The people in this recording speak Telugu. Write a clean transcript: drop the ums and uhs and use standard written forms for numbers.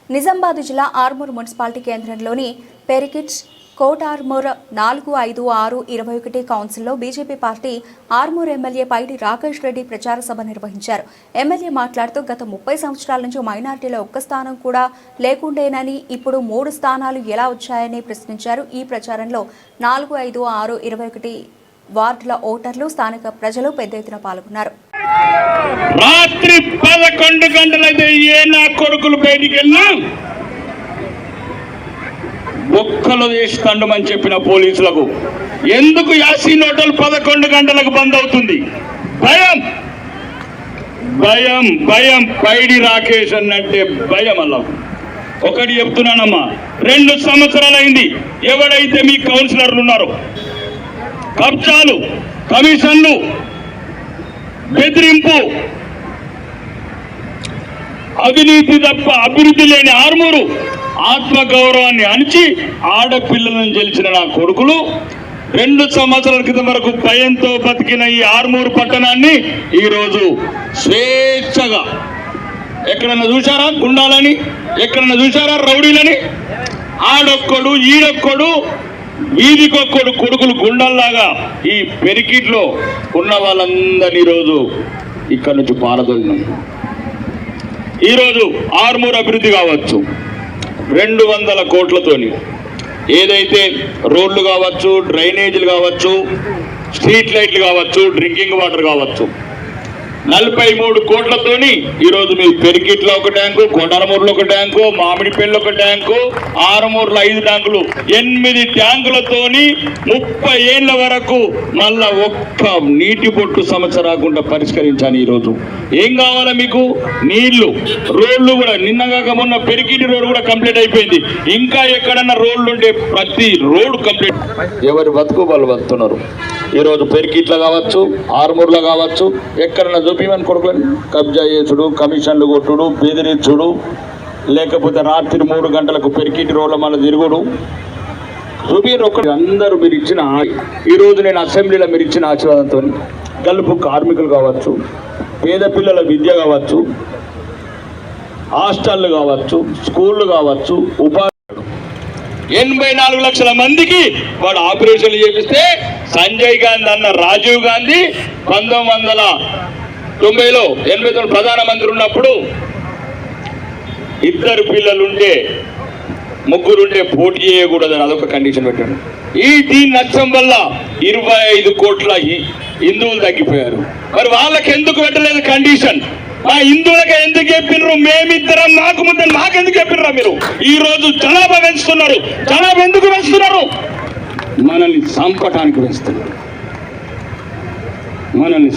నిజామాబాద్ జిల్లా ఆర్మూర్ మున్సిపాలిటీ కేంద్రంలోని పెరికిట్స్ కోట్ ఆర్మూర్ 45621 కౌన్సిల్లో బీజేపీ పార్టీ ఆర్మూర్ ఎమ్మెల్యే పైడి రాకేష్ రెడ్డి ప్రచార సభ నిర్వహించారు. ఎమ్మెల్యే మాట్లాడుతూ గత 30 సంవత్సరాల నుంచి మైనారిటీలో ఒక్క స్థానం కూడా లేకుండేనని ఇప్పుడు 3 స్థానాలు ఎలా వచ్చాయని ప్రశ్నించారు. ఈ ప్రచారంలో 45621 వార్డుల ఓటర్లు, స్థానిక ప్రజలు పెద్ద ఎత్తున పాల్గొన్నారు. రాత్రి 11 గంటలైతే ఏ నా కొడుకులు బయటికి వెళ్ళినా ఒక్కలు చేసి తండమని చెప్పిన పోలీసులకు ఎందుకు యాసీన్ హోటల్ 11 గంటలకు బంద్ అవుతుంది? భయం భయం భయం. పైడి రాకేష్ అన్నట్టే భయం. అలా ఒకటి చెప్తున్నానమ్మా, 2 సంవత్సరాలైంది. ఎవడైతే మీ కౌన్సిలర్లు ఉన్నారో కబ్జాలు, కమిషన్లు, బెదిరింపు, అవినీతి తప్ప అభివృద్ధి లేని ఆర్మూరు ఆత్మగౌరవాన్ని అణిచి ఆడపిల్లలను గెలిచిన నా కొడుకులు 2 సంవత్సరాల క్రితం వరకు భయంతో బతికిన ఈ ఆర్మూరు పట్టణాన్ని ఈరోజు స్వేచ్ఛగా, ఎక్కడన్నా చూశారా గుండాలని, ఎక్కడన్నా చూశారా రౌడీలని? ఆడొక్కడు ఈడొక్కడు వీధికొక్కడు కొడుకులు గుండల్లాగా ఈ పెరికిట్లో ఉన్న వాళ్ళందరినీ ఈరోజు ఇక్కడ నుంచి పారదోలినాం. ఈరోజు ఆర్మూర్ అభివృద్ధి కావచ్చు 200 కోట్లతోని, ఏదైతే రోడ్లు కావచ్చు, డ్రైనేజీలు కావచ్చు, స్ట్రీట్ లైట్లు కావచ్చు, డ్రింకింగ్ వాటర్ కావచ్చు, 43 కోట్లతోని ఈరోజు మీ పెరికిట్లో ఒక ట్యాంకు, కొండరమూరులో ఒక ట్యాంకు, మామిడిపల్లిలో ఒక ట్యాంకు, ఆరుమూరులో 5 ట్యాంకులు, 8 ట్యాంకులతోని 30 ఏళ్ల వరకు మళ్ళా ఒక్క నీటి బొట్టు సమస్య రాకుండా పరిష్కరించాను. ఈరోజు ఏం కావాలా మీకు? నీళ్లు, రోడ్లు కూడా నిన్నగాక మొన్న పెరికిటి రోడ్ కూడా కంప్లీట్ అయిపోయింది. ఇంకా ఎక్కడన్నా రోడ్లు ఉంటే ప్రతి రోడ్ కంప్లీట్. ఎవరి బతుకు వాళ్ళు బతుకుతున్నారు. ఈరోజు పెరికిట్లో కావచ్చు, ఆరుమూరులో కావచ్చు, ఎక్కడన్నా చూపిమని కొడుకుని కబ్జా చేసుడు, కమిషన్లు కొట్టుడు, బెదిరించుడు, లేకపోతే రాత్రి 3 గంటలకు పెరికిటి రోడ్ల మన తిరుగుడు చూపిరు. ఒకటి అందరూ మీరు ఇచ్చిన, ఈరోజు నేను అసెంబ్లీలో మీరు ఇచ్చిన ఆశీర్వాదంతో గల్పు కార్మికులు కావచ్చు, పేద పిల్లల విద్య కావచ్చు, హాస్టళ్ళు కావచ్చు, స్కూళ్ళు కావచ్చు, ఉపాధి 84 లక్షల మందికి వాడు ఆపరేషన్లు చేపిస్తే సంజయ్ గాంధీ అన్న రాజీవ్ గాంధీ 1990లో 89 ప్రధానమంత్రి ఉన్నప్పుడు 2 పిల్లలుంటే 3 పోటీ చేయకూడదని అదొక కండిషన్ పెట్టాడు. దీని నష్టం వల్ల 25 కోట్ల హిందువులు తగ్గిపోయారు. మరి వాళ్ళకి ఎందుకు పెట్టలేదు కండిషన్? మా హిందువులకి ఎందుకు చెప్పిర్రు? మేమిద్దరం మాకెందుకు చెప్పిర్రా మీరు? ఈ రోజు జనాభా పెంచుతున్నారు. జనాభా ఎందుకు పెంచుతున్నారు? మనల్ని చంపటానికి పెంచుతున్నారు. మనల్ని